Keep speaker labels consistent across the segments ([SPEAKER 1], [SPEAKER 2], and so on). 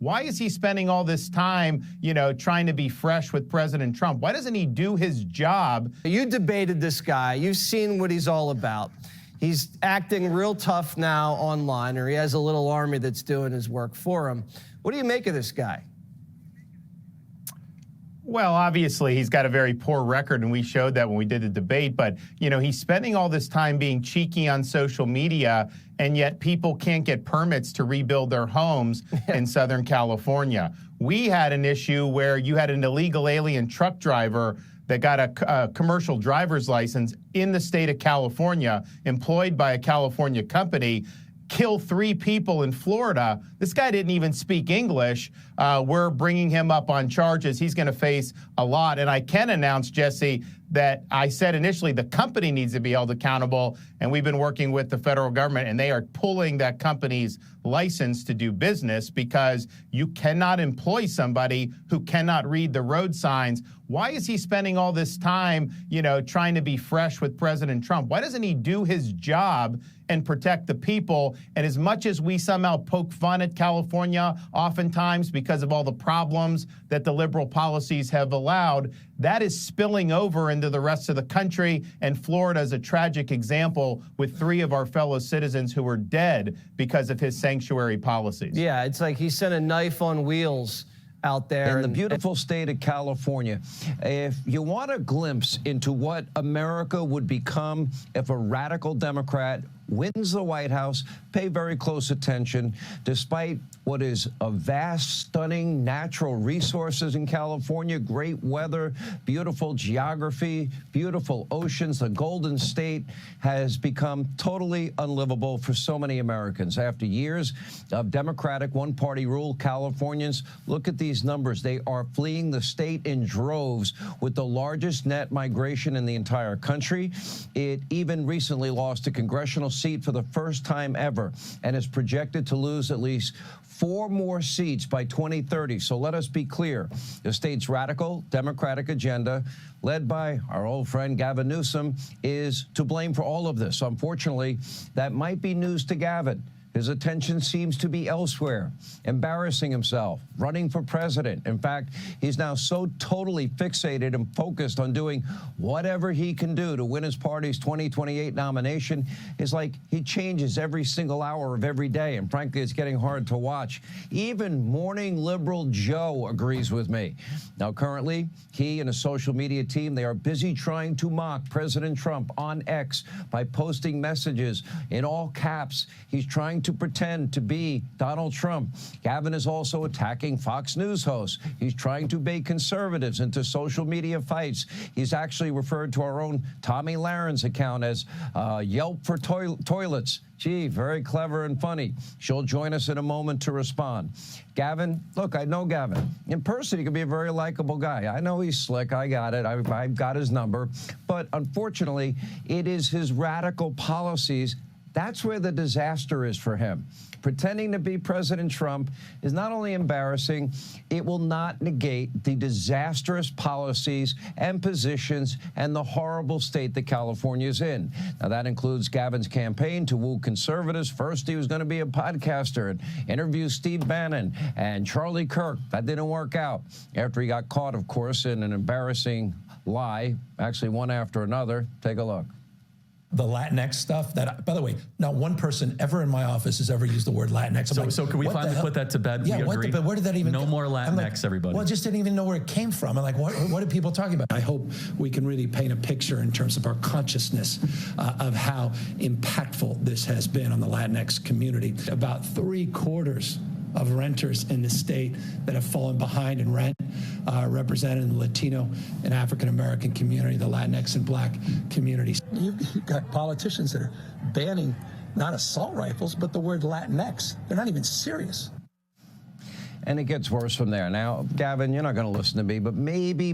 [SPEAKER 1] Why is he spending all this time, trying to be fresh with President Trump? Why doesn't he do his job?
[SPEAKER 2] You debated this guy. You've seen what he's all about. He's acting real tough now online, or he has a little army that's doing his work for him. What do you make of this guy?
[SPEAKER 1] Well, obviously, he's got a very poor record, and we showed that when we did the debate. But, he's spending all this time being cheeky on social media, and yet people can't get permits to rebuild their homes in Southern California. We had an issue where you had an illegal alien truck driver that got a commercial driver's license in the state of California, employed by a California company, kill 3 people in Florida. This guy didn't even speak English. We're bringing him up on charges. He's going to face a lot. And I can announce, Jesse, that I said initially the company needs to be held accountable, and we've been working with the federal government, and they are pulling that company's license to do business because you cannot employ somebody who cannot read the road signs. Why is he spending all this time, trying to be fresh with President Trump? Why doesn't he do his job and protect the people? And as much as we somehow poke fun at California, oftentimes because of all the problems that the liberal policies have allowed, that is spilling over into the rest of the country. And Florida is a tragic example with 3 of our fellow citizens who were dead because of his sanctuary policies.
[SPEAKER 2] Yeah, it's like he sent a knife on wheels out there.
[SPEAKER 3] In the beautiful state of California. If you want a glimpse into what America would become if a radical Democrat wins the White House, pay very close attention. Despite what is a vast, stunning natural resources in California, great weather, beautiful geography, beautiful oceans, the Golden State has become totally unlivable for so many Americans. After years of Democratic one-party rule, Californians, look at these numbers. They are fleeing the state in droves with the largest net migration in the entire country. It even recently lost a congressional seat for the first time ever and is projected to lose at least 4 more seats by 2030. So let us be clear. The state's radical Democratic agenda, led by our old friend Gavin Newsom, is to blame for all of this. Unfortunately, that might be news to Gavin. His attention seems to be elsewhere, embarrassing himself, running for president. In fact, he's now so totally fixated and focused on doing whatever he can do to win his party's 2028 nomination. It's like he changes every single hour of every day, and frankly, it's getting hard to watch. Even morning liberal Joe agrees with me. Now, currently, he and his social media team, they are busy trying to mock President Trump on X by posting messages in all caps. He's trying to pretend to be Donald Trump. Gavin is also attacking Fox News hosts. He's trying to bait conservatives into social media fights. He's actually referred to our own Tommy Laren's account as Yelp for toilets. Gee, very clever and funny. She'll join us in a moment to respond. Gavin, look, I know Gavin. In person, he can be a very likable guy. I know he's slick. I got it. I've got his number. But unfortunately, it is his radical policies. That's where the disaster is for him. Pretending to be President Trump is not only embarrassing, it will not negate the disastrous policies and positions and the horrible state that California is in. Now, that includes Gavin's campaign to woo conservatives. First, he was going to be a podcaster and interview Steve Bannon and Charlie Kirk. That didn't work out after he got caught, of course, in an embarrassing lie, actually one after another. Take a look.
[SPEAKER 4] The Latinx stuff that, by the way, not one person ever in my office has ever used the word Latinx.
[SPEAKER 5] So can we finally put that to bed?
[SPEAKER 4] Yeah,
[SPEAKER 5] we agree.
[SPEAKER 4] Where did that even
[SPEAKER 5] No more Latinx, everybody.
[SPEAKER 4] Well, I just didn't even know where it came from. I'm like, what are people talking about? I hope we can really paint a picture in terms of our consciousness of how impactful this has been on the Latinx community. About 3/4 of renters in the state that have fallen behind in rent represented in the Latino and African-American community, the Latinx and Black communities. You've got politicians that are banning not assault rifles, but the word Latinx. They're not even serious.
[SPEAKER 3] And it gets worse from there. Now, Gavin, you're not going to listen to me, but maybe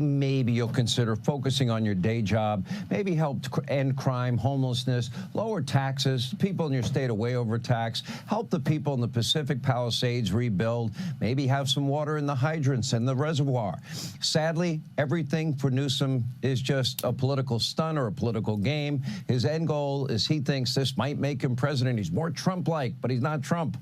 [SPEAKER 3] you'll consider focusing on your day job, maybe help end crime, homelessness, lower taxes. People in your state are way overtaxed. Help the people in the Pacific Palisades rebuild. Maybe have some water in the hydrants and the reservoir. Sadly, everything for Newsom is just a political stunt or a political game. His end goal is he thinks this might make him president. He's more Trump-like, but he's not Trump.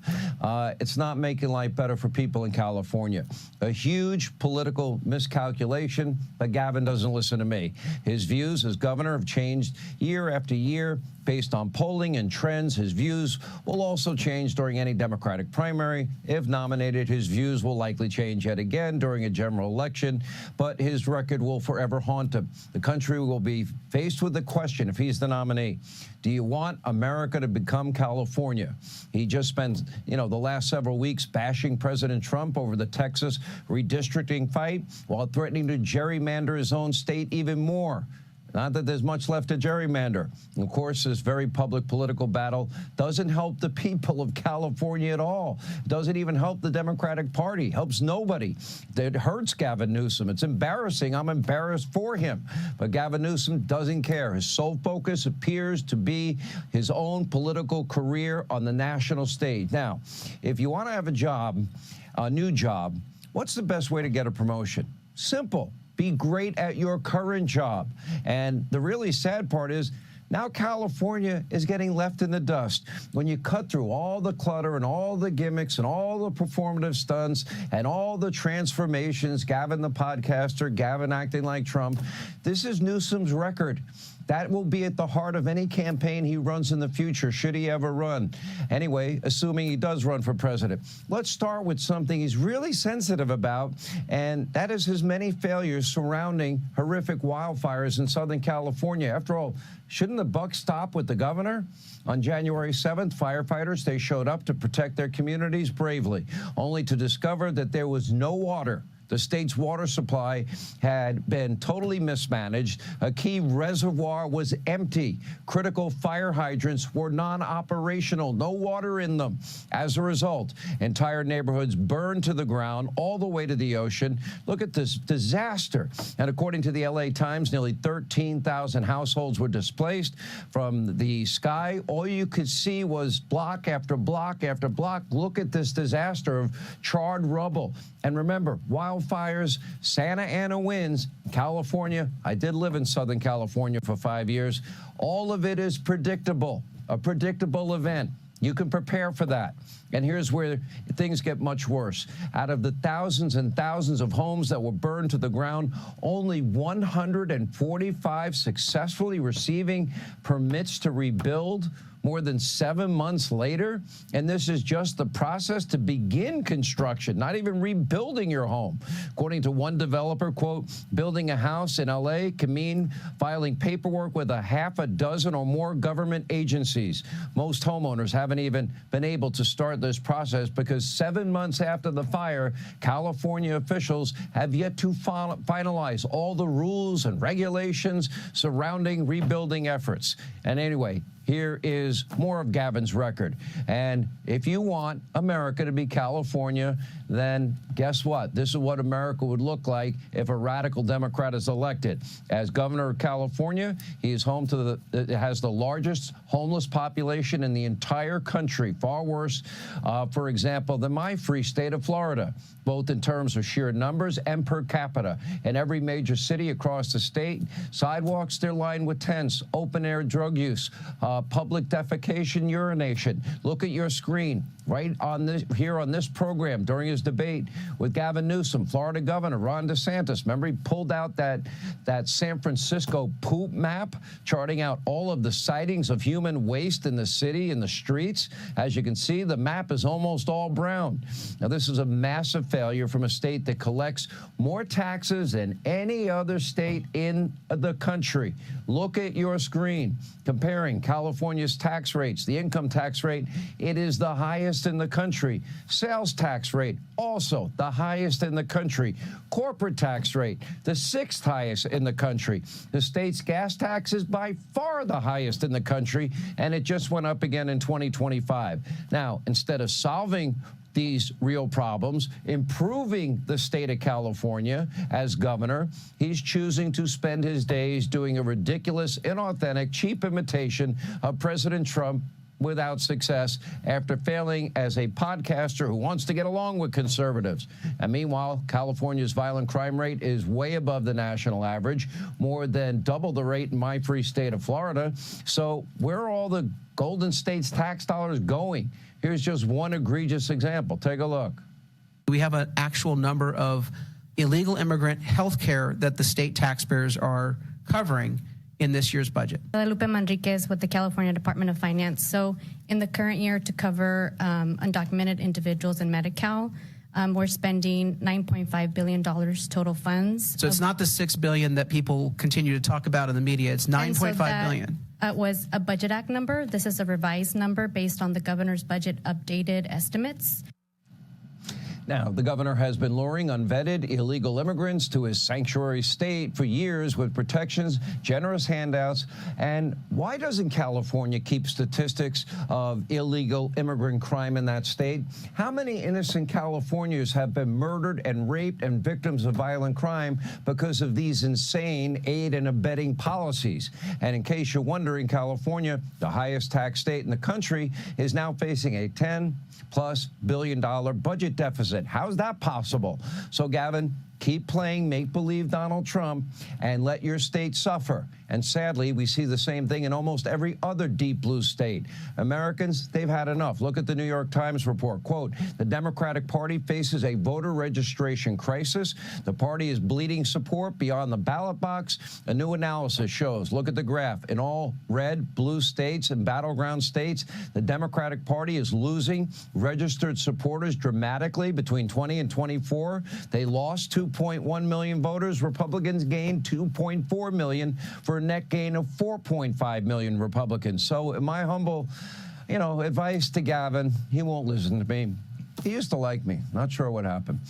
[SPEAKER 3] It's not making life better for people in California. California. A huge political miscalculation, but Gavin doesn't listen to me. His views as governor have changed year after year based on polling and trends. His views will also change during any Democratic primary. If nominated, his views will likely change yet again during a general election, but his record will forever haunt him. The country will be faced with the question, if he's the nominee, do you want America to become California? He just spent, the last several weeks bashing President Trump over the Texas redistricting fight while threatening to gerrymander his own state even more. Not that there's much left to gerrymander. Of course, this very public political battle doesn't help the people of California at all. Doesn't even help the Democratic Party. Helps nobody. It hurts Gavin Newsom. It's embarrassing. I'm embarrassed for him. But Gavin Newsom doesn't care. His sole focus appears to be his own political career on the national stage. Now, if you want to have a job, a new job, what's the best way to get a promotion? Simple. Be great at your current job. And the really sad part is now California is getting left in the dust. When you cut through all the clutter and all the gimmicks and all the performative stunts and all the transformations, Gavin the podcaster, Gavin acting like Trump, this is Newsom's record. That will be at the heart of any campaign he runs in the future, should he ever run. Anyway, assuming he does run for president. Let's start with something he's really sensitive about, and that is his many failures surrounding horrific wildfires in Southern California. After all, shouldn't the buck stop with the governor? On January 7th, firefighters, they showed up to protect their communities bravely, only to discover that there was no water. The state's water supply had been totally mismanaged. A key reservoir was empty. Critical fire hydrants were non-operational, no water in them. As a result, entire neighborhoods burned to the ground all the way to the ocean. Look at this disaster. And according to the LA Times, nearly 13,000 households were displaced from the sky. All you could see was block after block after block. Look at this disaster of charred rubble. And remember, wildfires, Santa Ana winds, California. I did live in Southern California for 5 years. All of it is predictable, a predictable event. You can prepare for that. And here's where things get much worse. Out of the thousands and thousands of homes that were burned to the ground, only 145 successfully receiving permits to rebuild more than 7 months later. And this is just the process to begin construction, not even rebuilding your home. According to one developer, quote, building a house in LA can mean filing paperwork with a half a dozen or more government agencies. Most homeowners haven't even been able to start this process because 7 months after the fire, California officials have yet to finalize all the rules and regulations surrounding rebuilding efforts. And anyway, here is more of Gavin's record. And if you want America to be California, then guess what? This is what America would look like if a radical Democrat is elected. As governor of California, he is home to has the largest homeless population in the entire country, far worse, for example, than my free state of Florida, both in terms of sheer numbers and per capita. In every major city across the state, sidewalks, they're lined with tents, open-air drug use, public defecation, urination. Look at your screen right on this here on this program during his debate with Gavin Newsom, Florida Governor Ron DeSantis. Remember, he pulled out that San Francisco poop map, charting out all of the sightings of human waste in the city, in the streets. As you can see, the map is almost all brown. Now, this is a massive failure from a state that collects more taxes than any other state in the country. Look at your screen, comparing California's tax rates, the income tax rate, it is the highest in the country. Sales tax rate, also the highest in the country. Corporate tax rate, the 6th highest in the country. The state's gas tax is by far the highest in the country, and it just went up again in 2025. Now, instead of solving these real problems, improving the state of California as governor, he's choosing to spend his days doing a ridiculous, inauthentic, cheap imitation of President Trump without success after failing as a podcaster who wants to get along with conservatives. And meanwhile, California's violent crime rate is way above the national average, more than double the rate in my free state of Florida. So where are all the Golden State's tax dollars going? Here's just one egregious example. Take a look.
[SPEAKER 6] We have an actual number of illegal immigrant health care that the state taxpayers are covering in this year's budget.
[SPEAKER 7] Guadalupe Manriquez with the California Department of Finance. So in the current year, to cover undocumented individuals in Medi-Cal, we're spending $9.5 billion total funds.
[SPEAKER 6] So it's not the $6 billion that people continue to talk about in the media. It's $9.5 billion.
[SPEAKER 7] Was a Budget Act number. This is a revised number based on the governor's budget updated estimates.
[SPEAKER 3] Now, the governor has been luring unvetted illegal immigrants to his sanctuary state for years with protections, generous handouts. And why doesn't California keep statistics of illegal immigrant crime in that state? How many innocent Californians have been murdered and raped and victims of violent crime because of these insane aid and abetting policies? And in case you're wondering, California, the highest tax state in the country, is now facing a $10+ billion budget deficit. How's that possible? So, Gavin, keep playing make-believe Donald Trump and let your state suffer. And sadly, we see the same thing in almost every other deep blue state. Americans, they've had enough. Look at the New York Times report. Quote, the Democratic Party faces a voter registration crisis. The party is bleeding support beyond the ballot box. A new analysis shows, look at the graph, in all red, blue states and battleground states, the Democratic Party is losing registered supporters dramatically between 20 and 24. They lost 2.1 million voters. Republicans gained 2.4 million for a net gain of 4.5 million Republicans. So in my humble, advice to Gavin, he won't listen to me. He used to like me. Not sure what happened.